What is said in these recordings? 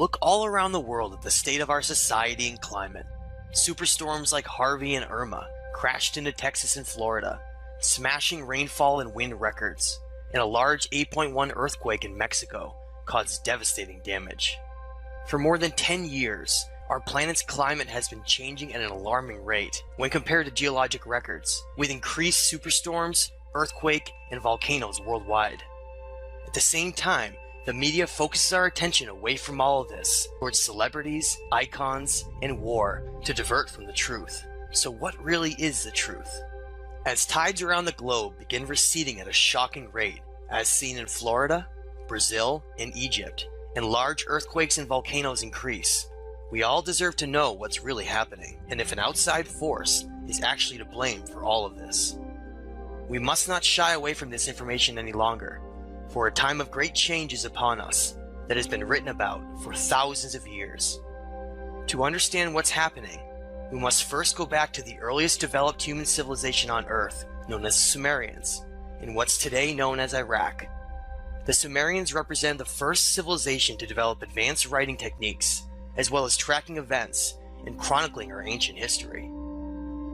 Look all around the world at the state of our society and climate. Superstorms like Harvey and Irma crashed into Texas and Florida, smashing rainfall and wind records, and a large 8.1 earthquake in Mexico caused devastating damage. For more than 10 years, our planet's climate has been changing at an alarming rate when compared to geologic records, with increased superstorms, earthquake, and volcanoes worldwide. At the same time, the media focuses our attention away from all of this towards celebrities, icons, and war to divert from the truth. So what really is the truth? As tides around the globe begin receding at a shocking rate, as seen in Florida, Brazil, and Egypt, and large earthquakes and volcanoes increase, we all deserve to know what's really happening, and if an outside force is actually to blame for all of this. We must not shy away from this information any longer, for a time of great change is upon us that has been written about for thousands of years. To understand what's happening, we must first go back to the earliest developed human civilization on Earth, known as the Sumerians, in what's today known as Iraq. The Sumerians represent the first civilization to develop advanced writing techniques, as well as tracking events and chronicling our ancient history.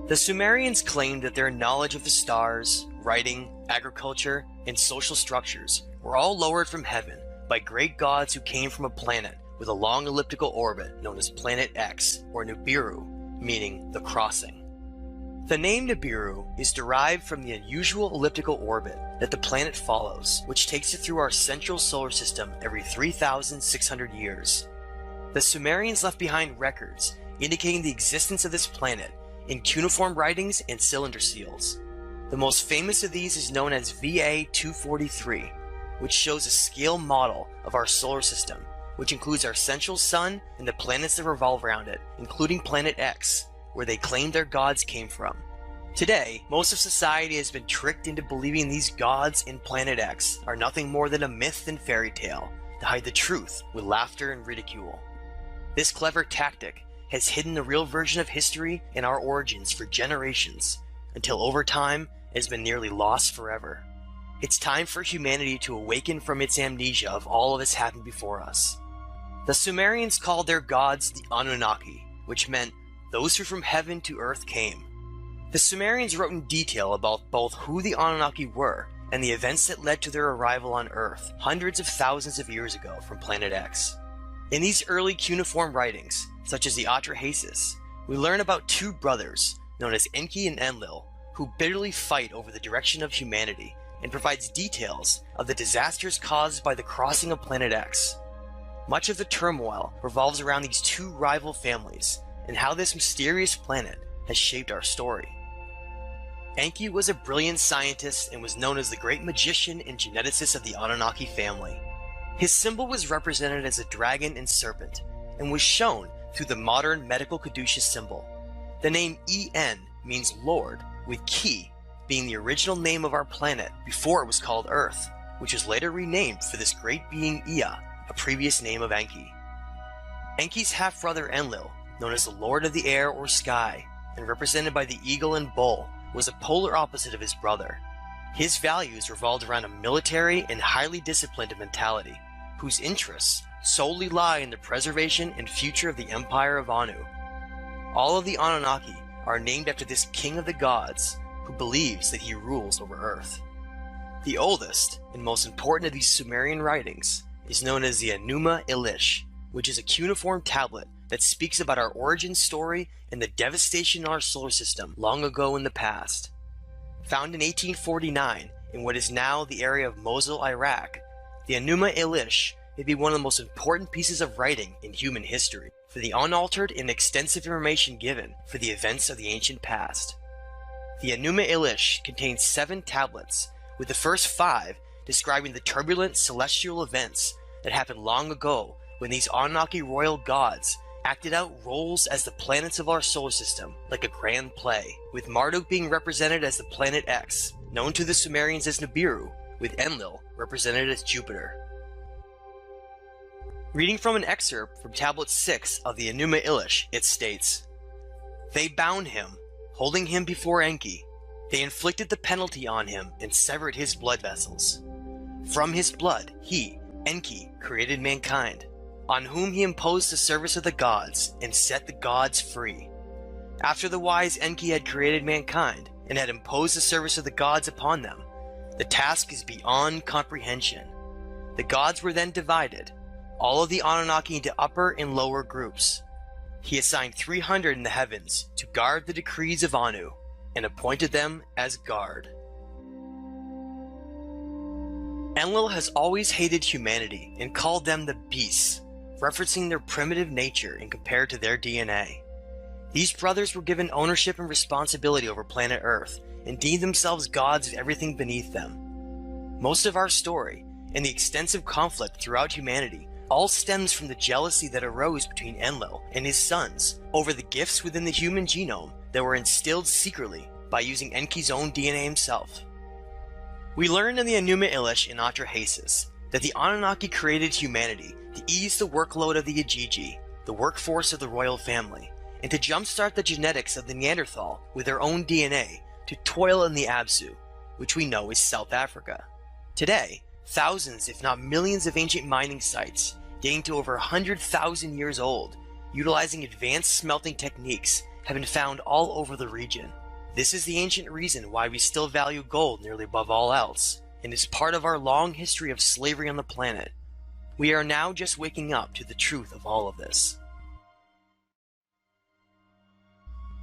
The Sumerians claimed that their knowledge of the stars, writing, agriculture, and social structures were all lowered from heaven by great gods who came from a planet with a long elliptical orbit known as Planet X, or Nibiru, meaning the crossing. The name Nibiru is derived from the unusual elliptical orbit that the planet follows, which takes it through our central solar system every 3,600 years. The Sumerians left behind records indicating the existence of this planet in cuneiform writings and cylinder seals. The most famous of these is known as VA-243, which shows a scale model of our solar system, which includes our central sun and the planets that revolve around it, including Planet X, where they claim their gods came from. Today, most of society has been tricked into believing these gods in Planet X are nothing more than a myth and fairy tale to hide the truth with laughter and ridicule. This clever tactic has hidden the real version of history and our origins for generations, until over time it has been nearly lost forever. It's time for humanity to awaken from its amnesia of all of this happened before us. The Sumerians called their gods the Anunnaki, which meant those who from heaven to earth came. The Sumerians wrote in detail about both who the Anunnaki were and the events that led to their arrival on Earth hundreds of thousands of years ago from Planet X. In these early cuneiform writings, such as the Atrahasis, we learn about two brothers, known as Enki and Enlil, who bitterly fight over the direction of humanity, and provides details of the disasters caused by the crossing of Planet X. Much of the turmoil revolves around these two rival families, and how this mysterious planet has shaped our story. Enki was a brilliant scientist and was known as the great magician and geneticist of the Anunnaki family. His symbol was represented as a dragon and serpent, and was shown through the modern medical caduceus symbol. The name En means Lord, with Ki being the original name of our planet before it was called Earth, which was later renamed for this great being Ea, a previous name of Enki. Enki's half-brother Enlil, known as the Lord of the Air or Sky, and represented by the eagle and bull, was a polar opposite of his brother. His values revolved around a military and highly disciplined mentality, whose interests solely lie in the preservation and future of the Empire of Anu. All of the Anunnaki are named after this king of the gods, who believes that he rules over Earth. The oldest and most important of these Sumerian writings is known as the Enuma Elish, which is a cuneiform tablet that speaks about our origin story and the devastation in our solar system long ago in the past. Found in 1849 in what is now the area of Mosul, Iraq, the Enuma Elish may be one of the most important pieces of writing in human history, for the unaltered and extensive information given for the events of the ancient past. The Enuma Elish contains 7 tablets, with the first 5 describing the turbulent celestial events that happened long ago when these Anunnaki royal gods acted out roles as the planets of our solar system, like a grand play, with Marduk being represented as the planet X, known to the Sumerians as Nibiru, with Enlil represented as Jupiter. Reading from an excerpt from Tablet 6 of the Enuma Elish, it states, "They bound him, holding him before Enki. They inflicted the penalty on him and severed his blood vessels. From his blood, he, Enki, created mankind. on whom he imposed the service of the gods and set the gods free. After the wise Enki had created mankind and had imposed the service of the gods upon them, the task is beyond comprehension. The gods were then divided, all of the Anunnaki into upper and lower groups. He assigned 300 in the heavens to guard the decrees of Anu and appointed them as guard. Enlil has always hated humanity and called them the beasts, referencing their primitive nature and compared to their DNA. These brothers were given ownership and responsibility over planet Earth and deemed themselves gods of everything beneath them. Most of our story and the extensive conflict throughout humanity all stems from the jealousy that arose between Enlil and his sons over the gifts within the human genome that were instilled secretly by using Enki's own DNA himself. We learn in the Enuma Elish in Atrahasis that the Anunnaki created humanity to ease the workload of the Igigi, the workforce of the royal family, and to jumpstart the genetics of the Neanderthal with their own DNA to toil in the Absu, which we know is South Africa. Today, thousands if not millions of ancient mining sites, dating to over 100,000 years old, utilizing advanced smelting techniques, have been found all over the region. This is the ancient reason why we still value gold nearly above all else, and is part of our long history of slavery on the planet. We are now just waking up to the truth of all of this.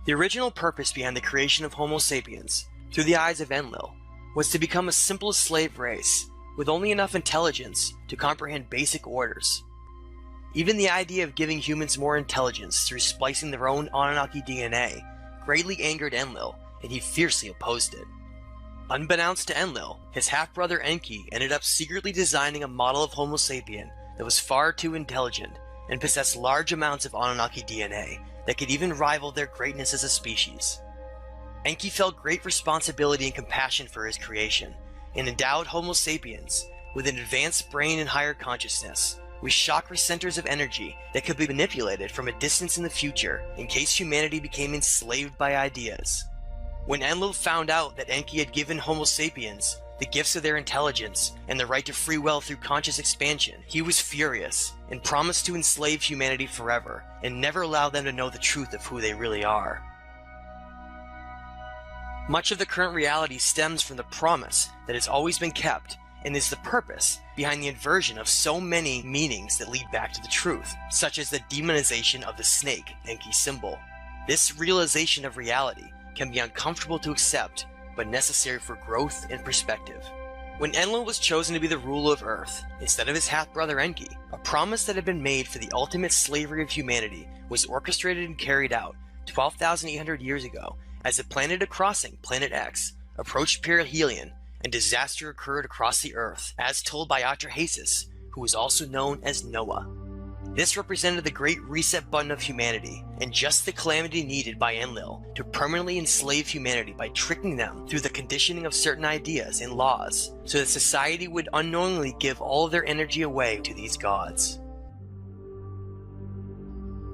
The original purpose behind the creation of Homo sapiens, through the eyes of Enlil, was to become a simple slave race, with only enough intelligence to comprehend basic orders. Even the idea of giving humans more intelligence through splicing their own Anunnaki DNA greatly angered Enlil, and he fiercely opposed it. Unbeknownst to Enlil, his half-brother Enki ended up secretly designing a model of Homo sapien that was far too intelligent and possessed large amounts of Anunnaki DNA that could even rival their greatness as a species. Enki felt great responsibility and compassion for his creation, and endowed Homo sapiens with an advanced brain and higher consciousness, with chakra centers of energy that could be manipulated from a distance in the future in case humanity became enslaved by ideas. When Enlil found out that Enki had given Homo sapiens the gifts of their intelligence and the right to free will through conscious expansion, he was furious and promised to enslave humanity forever and never allow them to know the truth of who they really are. Much of the current reality stems from the promise that has always been kept and is the purpose behind the inversion of so many meanings that lead back to the truth, such as the demonization of the snake, Enki's symbol. This realization of reality can be uncomfortable to accept, but necessary for growth and perspective. When Enlil was chosen to be the ruler of Earth, instead of his half-brother Enki, a promise that had been made for the ultimate slavery of humanity was orchestrated and carried out 12,800 years ago as the planet crossing, Planet X, approached perihelion and disaster occurred across the Earth, as told by Atrahasis, who was also known as Noah. This represented the great reset button of humanity, and just the calamity needed by Enlil to permanently enslave humanity by tricking them through the conditioning of certain ideas and laws, so that society would unknowingly give all of their energy away to these gods.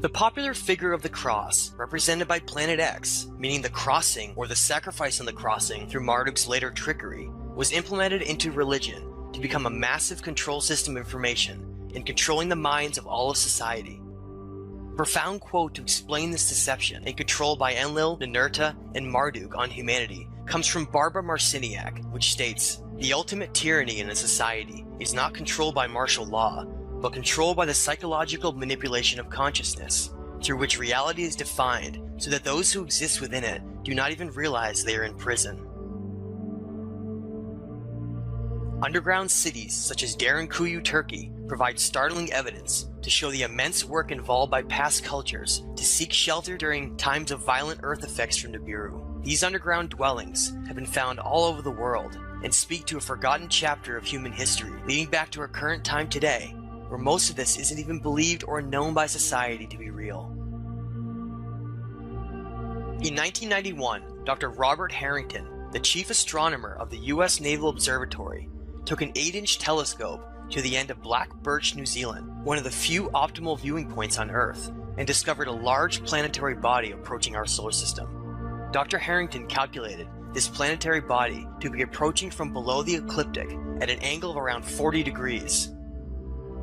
The popular figure of the cross, represented by Planet X, meaning the crossing or the sacrifice on the crossing through Marduk's later trickery, was implemented into religion to become a massive control system of information in controlling the minds of all of society. A profound quote to explain this deception and control by Enlil, Ninurta, and Marduk on humanity comes from Barbara Marciniak, which states, "The ultimate tyranny in a society is not controlled by martial law, but controlled by the psychological manipulation of consciousness, through which reality is defined so that those who exist within it do not even realize they are in prison." Underground cities such as Derinkuyu, Turkey, provide startling evidence to show the immense work involved by past cultures to seek shelter during times of violent earth effects from Nibiru. These underground dwellings have been found all over the world and speak to a forgotten chapter of human history leading back to our current time today, where most of this isn't even believed or known by society to be real. In 1991, Dr. Robert Harrington, the chief astronomer of the US Naval Observatory, took an 8-inch telescope to the end of Black Birch, New Zealand, one of the few optimal viewing points on Earth, and discovered a large planetary body approaching our solar system. Dr. Harrington calculated this planetary body to be approaching from below the ecliptic at an angle of around 40 degrees.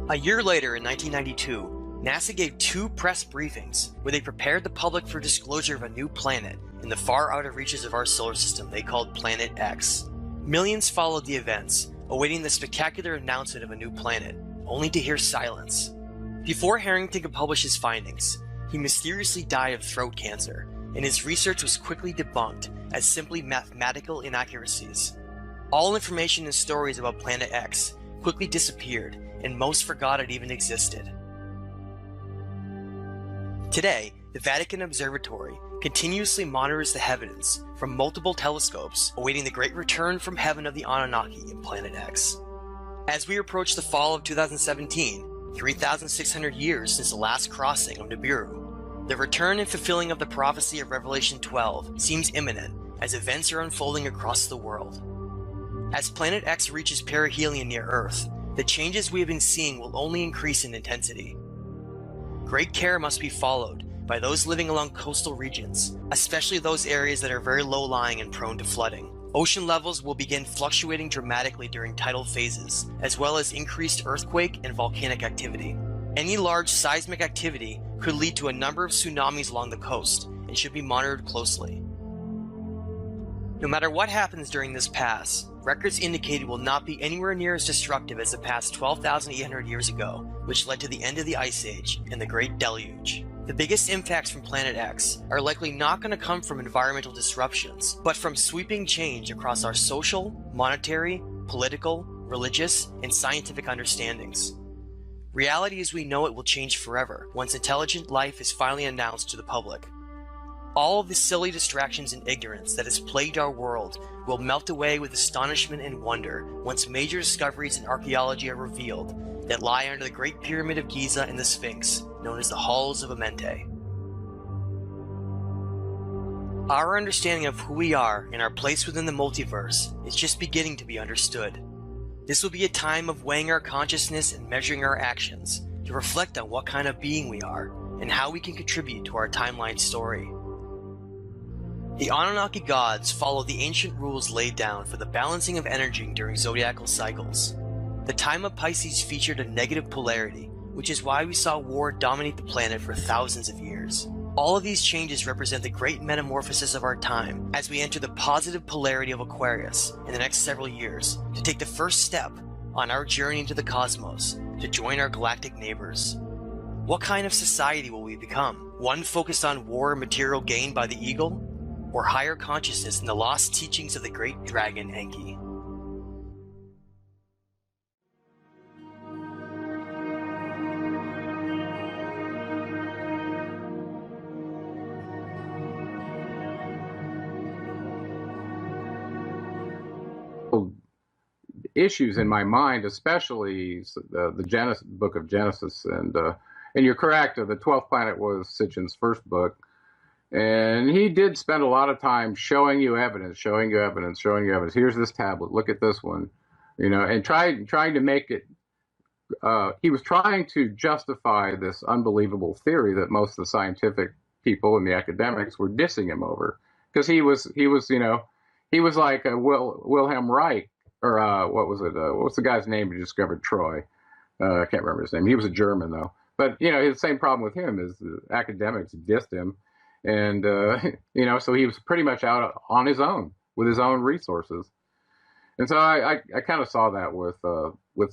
A year later, in 1992, NASA gave 2 press briefings where they prepared the public for disclosure of a new planet in the far outer reaches of our solar system they called Planet X. Millions followed the events, awaiting the spectacular announcement of a new planet, only to hear silence. Before Harrington could publish his findings, he mysteriously died of throat cancer, and his research was quickly debunked as simply mathematical inaccuracies. All information and stories about Planet X quickly disappeared, and most forgot it even existed. Today, the Vatican Observatory continuously monitors the heavens from multiple telescopes, awaiting the great return from heaven of the Anunnaki in Planet X. As we approach the fall of 2017, 3,600 years since the last crossing of Nibiru, the return and fulfilling of the prophecy of Revelation 12 seems imminent as events are unfolding across the world. As Planet X reaches perihelion near Earth, the changes we have been seeing will only increase in intensity. Great care must be followed by those living along coastal regions, especially those areas that are very low-lying and prone to flooding. Ocean levels will begin fluctuating dramatically during tidal phases, as well as increased earthquake and volcanic activity. Any large seismic activity could lead to a number of tsunamis along the coast and should be monitored closely. No matter what happens during this pass, records indicate it will not be anywhere near as destructive as the past 12,800 years ago, which led to the end of the Ice Age and the Great Deluge. The biggest impacts from Planet X are likely not going to come from environmental disruptions, but from sweeping change across our social, monetary, political, religious, and scientific understandings. Reality as we know it will change forever once intelligent life is finally announced to the public. All of the silly distractions and ignorance that has plagued our world will melt away with astonishment and wonder once major discoveries in archaeology are revealed that lie under the Great Pyramid of Giza and the Sphinx, known as the Halls of Amenti. Our understanding of who we are and our place within the multiverse is just beginning to be understood. This will be a time of weighing our consciousness and measuring our actions to reflect on what kind of being we are and how we can contribute to our timeline story. The Anunnaki gods follow the ancient rules laid down for the balancing of energy during zodiacal cycles. The time of Pisces featured a negative polarity, which is why we saw war dominate the planet for thousands of years. All of these changes represent the great metamorphosis of our time as we enter the positive polarity of Aquarius in the next several years to take the first step on our journey into the cosmos to join our galactic neighbors. What kind of society will we become? One focused on war and material gain by the eagle? Or higher consciousness in the lost teachings of the great dragon Enki? Issues in my mind, especially the book of Genesis, and you're correct. The 12th planet was Sitchin's first book. And he did spend a lot of time showing you evidence, showing you evidence. Here's this tablet. Look at this one, and trying to make it. He was trying to justify this unbelievable theory that most of the scientific people and the academics were dissing him over, because he was like Wilhelm Reich, or what was it? What's the guy's name who discovered Troy? I can't remember his name. He was a German though. But the same problem with him is the academics dissed him. And, so he was pretty much out on his own with his own resources. And so I kind of saw that with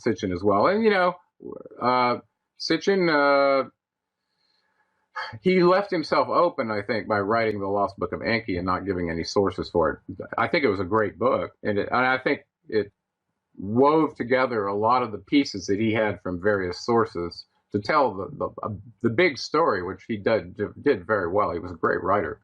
Sitchin as well. And, Sitchin, he left himself open, I think, by writing The Lost Book of Enki and not giving any sources for it. I think it was a great book. And I think it wove together a lot of the pieces that he had from various sources to tell the big story, which he did very well. He was a great writer.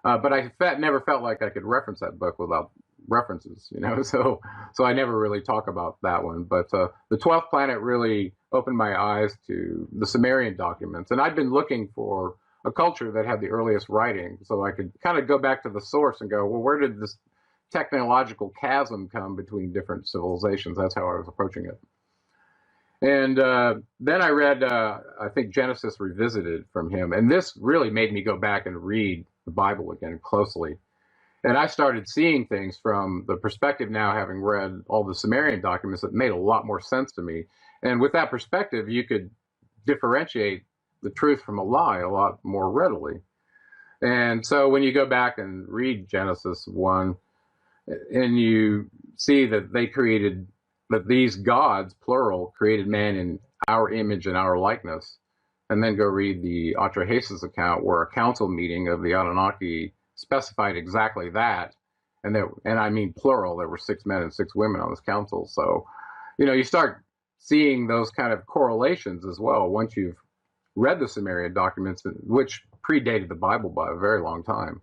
But I never felt like I could reference that book without references, so I never really talk about that one. But the 12th planet really opened my eyes to the Sumerian documents. And I'd been looking for a culture that had the earliest writing, so I could kind of go back to the source and go, well, where did this technological chasm come between different civilizations? That's how I was approaching it. And then I read, I think, Genesis Revisited from him. And this really made me go back and read the Bible again closely. And I started seeing things from the perspective now, having read all the Sumerian documents, that made a lot more sense to me. And with that perspective, you could differentiate the truth from a lie a lot more readily. And so when you go back and read Genesis 1, and you see that that these gods, plural, created man in our image and our likeness, and then go read the Atrahasis account, where a council meeting of the Anunnaki specified exactly that. And I mean plural, there were 6 men and 6 women on this council. So, you start seeing those kind of correlations as well once you've read the Sumerian documents, which predated the Bible by a very long time.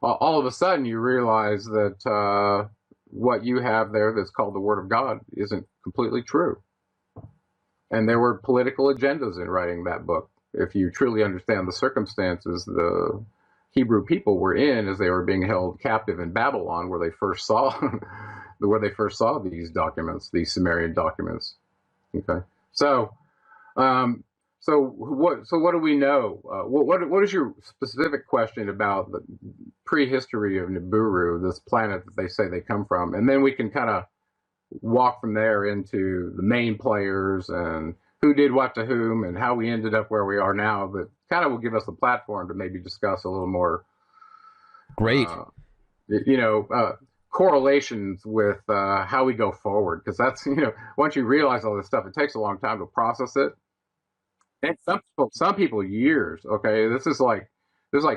All of a sudden you realize that what you have there that's called the Word of God isn't completely true. And there were political agendas in writing that book. If you truly understand the circumstances the Hebrew people were in as they were being held captive in Babylon, where they first saw these documents, these Sumerian documents. Okay, so what do we know? What is your specific question about the prehistory of Nibiru, this planet that they say they come from? And then we can kind of walk from there into the main players and who did what to whom and how we ended up where we are now. But kind of will give us a platform to maybe discuss a little more. Great. Correlations with how we go forward, because that's, once you realize all this stuff, it takes a long time to process it. And some people years. Okay, this is like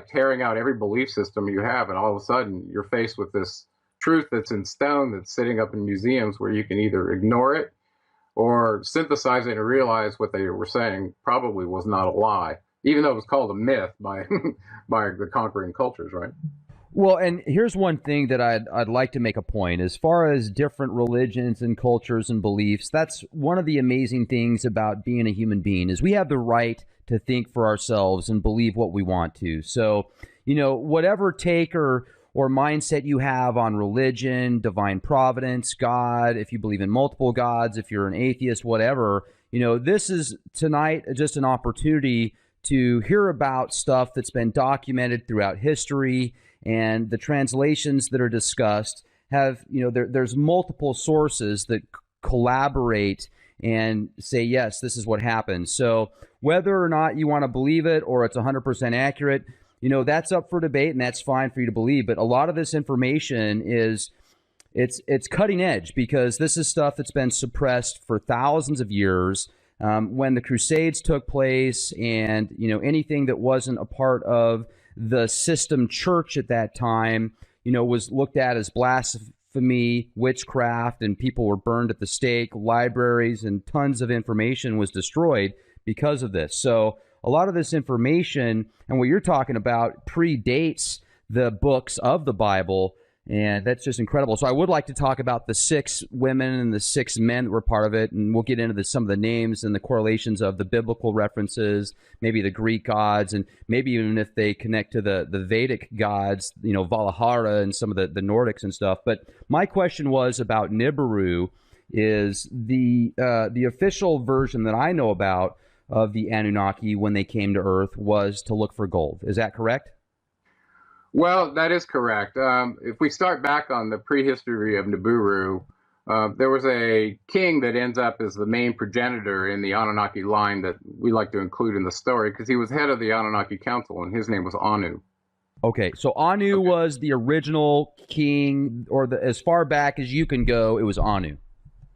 tearing out every belief system you have, and all of a sudden you're faced with this truth that's in stone, that's sitting up in museums, where you can either ignore it or synthesize it and realize what they were saying probably was not a lie, even though it was called a myth by by the conquering cultures, right? Well, and here's one thing that I'd like to make a point. As far as different religions and cultures and beliefs, that's one of the amazing things about being a human being, is we have the right to think for ourselves and believe what we want to. So, whatever take or mindset you have on religion, divine providence, God, if you believe in multiple gods, if you're an atheist, whatever, this is tonight just an opportunity to hear about stuff that's been documented throughout history. And the translations that are discussed have, there's multiple sources that collaborate and say, yes, this is what happened. So whether or not you want to believe it or it's 100% accurate, that's up for debate, and that's fine for you to believe. But a lot of this information it's cutting edge, because this is stuff that's been suppressed for thousands of years. When the Crusades took place, and anything that wasn't a part of the system church at that time, was looked at as blasphemy, witchcraft, and people were burned at the stake. Libraries and tons of information was destroyed because of this. So a lot of this information and what you're talking about predates the books of the Bible. And that's just incredible. So I would like to talk about the 6 women and the 6 men that were part of it, and we'll get into some of the names and the correlations of the biblical references, maybe the Greek gods, and maybe even if they connect to the Vedic gods, Valhalla and some of the Nordics and stuff. But my question was about Nibiru. Is the official version that I know about of the Anunnaki when they came to Earth was to look for gold. Is that correct? Well, that is correct. If we start back on the prehistory of Nibiru, there was a king that ends up as the main progenitor in the Anunnaki line that we like to include in the story, because he was head of the Anunnaki Council, and his name was Anu. Okay, so Anu was the original king, or as far back as you can go, it was Anu.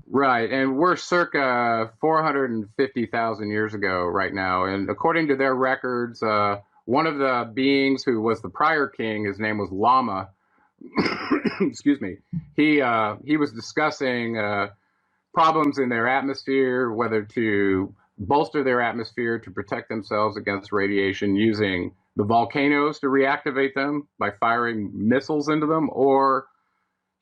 Right, and we're circa 450,000 years ago right now, and according to their records, one of the beings who was the prior king, his name was Lama. Excuse me. He was discussing problems in their atmosphere, whether to bolster their atmosphere to protect themselves against radiation using the volcanoes to reactivate them by firing missiles into them, or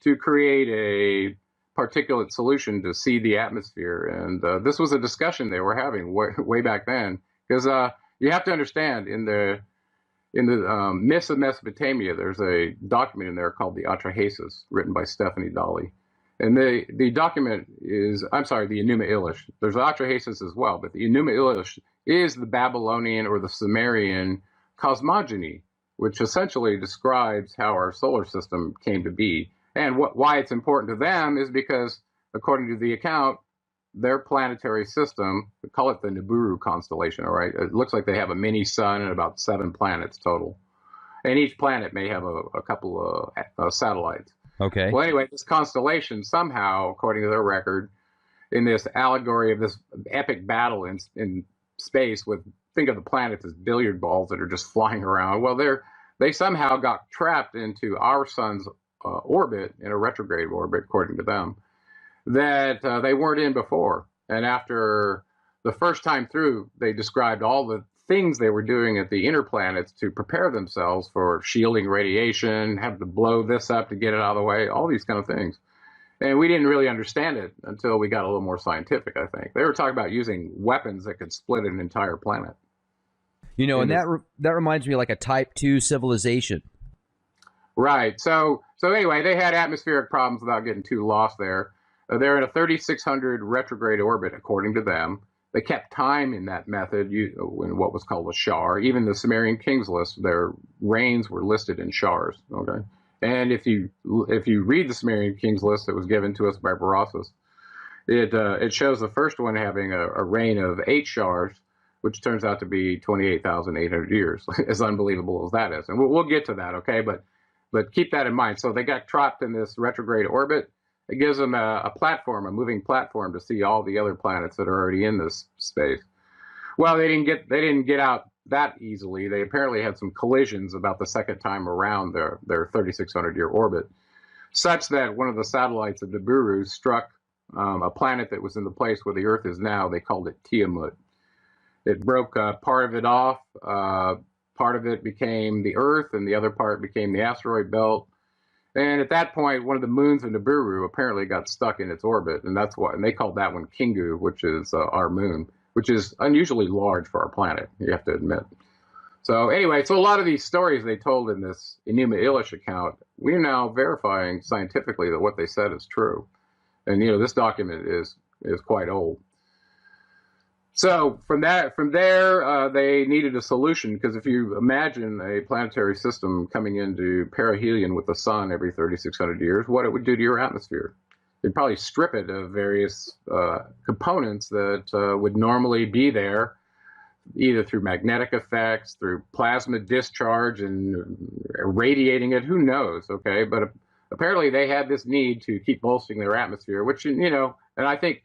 to create a particulate solution to seed the atmosphere. And this was a discussion they were having way back then, because you have to understand, in the myths of Mesopotamia, there's a document in there called the Atrahasis, written by Stephanie Dalley. And the document is, I'm sorry, the Enuma Elish. There's Atrahasis as well, but the Enuma Elish is the Babylonian or the Sumerian cosmogony, which essentially describes how our solar system came to be. And why it's important to them is because, according to the account, their planetary system, we call it the Nibiru constellation, all right? It looks like they have a mini sun and about 7 planets total. And each planet may have a couple of satellites. Okay. Well, anyway, this constellation somehow, according to their record, in this allegory of this epic battle in space with, think of the planets as billiard balls that are just flying around. Well, they somehow got trapped into our sun's orbit, in a retrograde orbit, according to them, that they weren't in before. And after the first time through, they described all the things they were doing at the inner planets to prepare themselves for shielding radiation, have to blow this up to get it out of the way, all these kind of things. And we didn't really understand it until we got a little more scientific, I think. They were talking about using weapons that could split an entire planet. You know, and that reminds me of like a Type 2 civilization. Right. So anyway, they had atmospheric problems without getting too lost there. They're in a 3600 retrograde orbit, according to them. They kept time in that method in what was called a shar. Even the Sumerian kings list, their reigns were listed in shars. Okay, and if you read the Sumerian kings list that was given to us by Berossus, it shows the first one having a reign of 8 shars, which turns out to be 28,800 years. As unbelievable as that is, and we'll get to that. Okay, but keep that in mind. So they got trapped in this retrograde orbit. It gives them a platform, a moving platform, to see all the other planets that are already in this space. Well, they didn't get out that easily. They apparently had some collisions about the second time around their 3,600-year orbit, such that one of the satellites of Nibiru struck a planet that was in the place where the Earth is now. They called it Tiamat. It broke part of it off. Part of it became the Earth, and the other part became the asteroid belt. And at that point, one of the moons of Nibiru apparently got stuck in its orbit, and they called that one Kingu, which is our moon, which is unusually large for our planet, you have to admit. So anyway, so a lot of these stories they told in this Enuma Elish account, we're now verifying scientifically that what they said is true. And this document is quite old. So from there, they needed a solution, because if you imagine a planetary system coming into perihelion with the sun every 3,600 years, what it would do to your atmosphere. It'd probably strip it of various components that would normally be there, either through magnetic effects, through plasma discharge and irradiating it, who knows, okay? But apparently they had this need to keep bolstering their atmosphere, which, and I think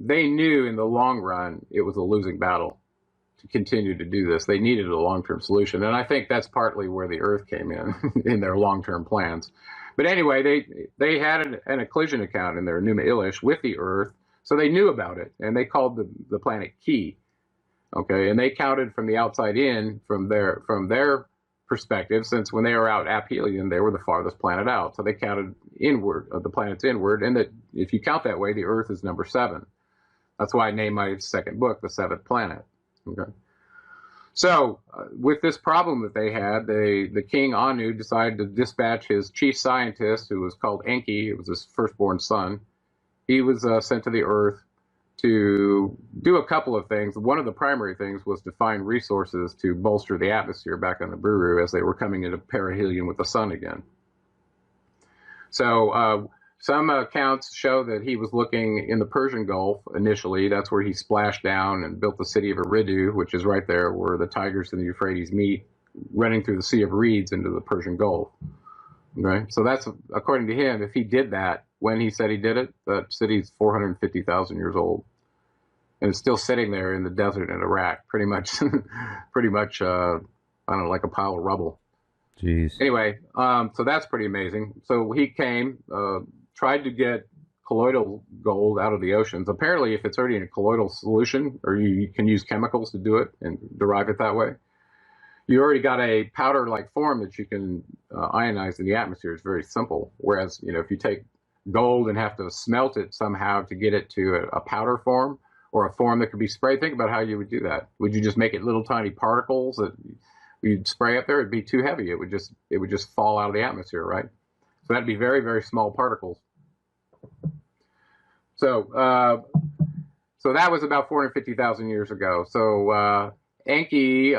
they knew in the long run it was a losing battle to continue to do this. They needed a long-term solution, and I think that's partly where the Earth came in their long-term plans. But anyway, they had an collision account in their Enuma Elish with the Earth, so they knew about it, and they called the planet Ki. Okay, and they counted from the outside in, from their perspective, since when they were out aphelion, they were the farthest planet out. So they counted inward, the planets inward, and that if you count that way, the Earth is number 7. That's why I named my second book The Seventh Planet. Okay. So with this problem that they had, the king Anu decided to dispatch his chief scientist, who was called Enki. It was his firstborn son. He was sent to the Earth to do a couple of things. One of the primary things was to find resources to bolster the atmosphere back on the Nibiru as they were coming into perihelion with the sun again. So some accounts show that he was looking in the Persian Gulf initially. That's where he splashed down and built the city of Eridu, which is right there where the Tigris and the Euphrates meet, running through the Sea of Reeds into the Persian Gulf. Okay, so that's, according to him, if he did that when he said he did it, that city's 450,000 years old, and it's still sitting there in the desert in Iraq, pretty much, I don't know, like a pile of rubble. Jeez. Anyway, so that's pretty amazing. So he came, tried to get colloidal gold out of the oceans. Apparently, if it's already in a colloidal solution, or you can use chemicals to do it and derive it that way, you already got a powder-like form that you can ionize in the atmosphere. It's very simple. Whereas, if you take gold and have to smelt it somehow to get it to a powder form, or a form that could be sprayed, think about how you would do that. Would you just make it little tiny particles that you'd spray up there? It'd be too heavy. It would just fall out of the atmosphere, right? So that'd be very, very small particles. So that was about 450,000 years ago. So Enki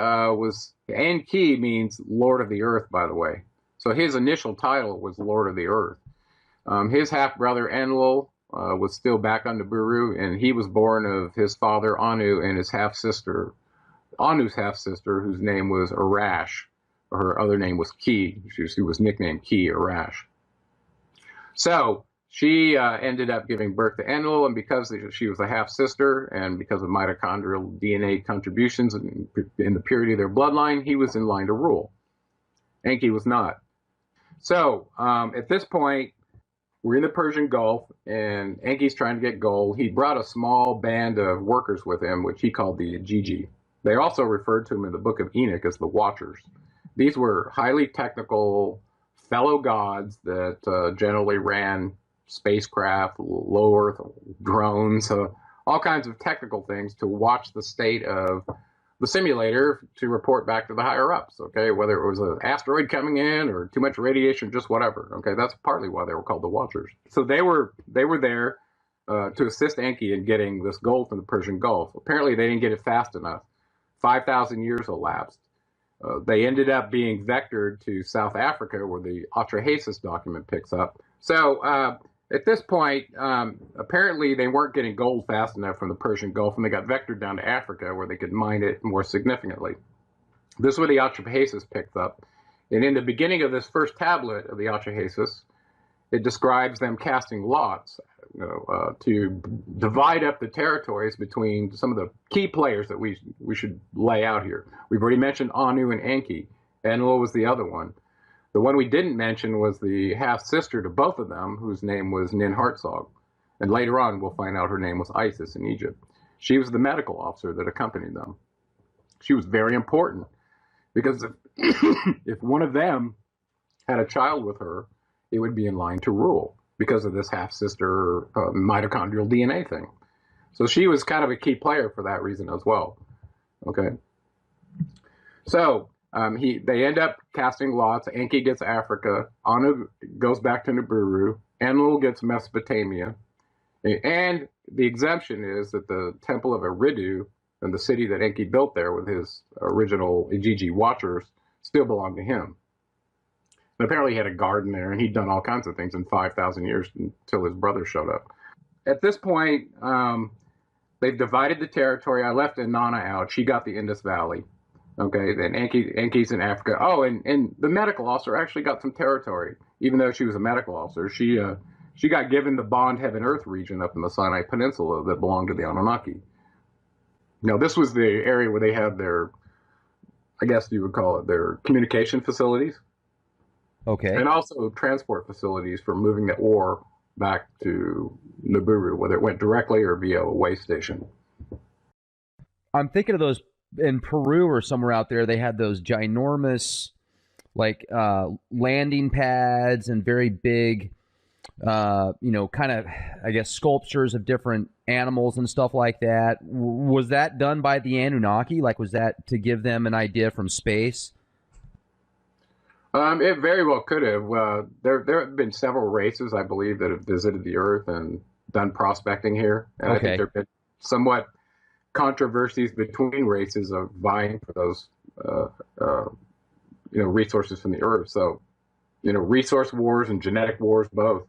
Enki means Lord of the Earth, by the way. So his initial title was Lord of the Earth. His half-brother Enlil, was still back on Nibiru, and he was born of his father Anu and his half-sister, Anu's half-sister, whose name was Arash. Her other name was Ki. She was nicknamed Ki, Arash. So she ended up giving birth to Enlil, and because she was a half-sister and because of mitochondrial DNA contributions in the purity of their bloodline, he was in line to rule. Enki was not. So at this point, we're in the Persian Gulf, and Enki's trying to get gold. He brought a small band of workers with him, which he called the Igigi. They also referred to him in the Book of Enoch as the Watchers. These were highly technical fellow gods that generally ran spacecraft, low Earth drones, all kinds of technical things to watch the state of the simulator to report back to the higher ups, okay, whether it was an asteroid coming in or too much radiation, just whatever, okay. That's partly why they were called the Watchers. So they were there to assist Enki in getting this gold from the Persian Gulf. Apparently they didn't get it fast enough. 5,000 years elapsed. They ended up being vectored to South Africa, where the Atrahasis document picks up. So at this point, apparently they weren't getting gold fast enough from the Persian Gulf, and they got vectored down to Africa, where they could mine it more significantly. This is where the Atrahasis picked up. And in the beginning of this first tablet of the Atrahasis, it describes them casting lots, to divide up the territories between some of the key players that we should lay out here. We've already mentioned Anu and Enki. Enlil was the other one. The one we didn't mention was the half-sister to both of them, whose name was Ninhartsog. And later on, we'll find out her name was Isis in Egypt. She was the medical officer that accompanied them. She was very important because if one of them had a child with her, it would be in line to rule because of this half-sister mitochondrial DNA thing. So she was kind of a key player for that reason as well. Okay. So they end up casting lots. Enki gets Africa. Anu goes back to Nibiru. Enlil gets Mesopotamia. And the exemption is that the temple of Eridu and the city that Enki built there with his original Igigi Watchers still belong to him. And apparently he had a garden there, and he'd done all kinds of things in 5,000 years until his brother showed up. At this point, they've divided the territory. I left Inanna out. She got the Indus Valley. Okay, then Enki's in Africa. Oh, and the medical officer actually got some territory, even though she was a medical officer. She got given the Bond Heaven Earth region up in the Sinai Peninsula that belonged to the Anunnaki. Now, this was the area where they had their, I guess you would call it, their communication facilities. Okay. And also transport facilities for moving the ore back to Nibiru, whether it went directly or via a way station. I'm thinking of those in Peru or somewhere out there. They had those ginormous, like, landing pads and very big, kind of, I guess, sculptures of different animals and stuff like that. Was that done by the Anunnaki? Like, was that to give them an idea from space? It very well could have. There have been several races, I believe, that have visited the Earth and done prospecting here. And I think there have been somewhat controversies between races of vying for those, resources from the Earth. So, resource wars and genetic wars, both.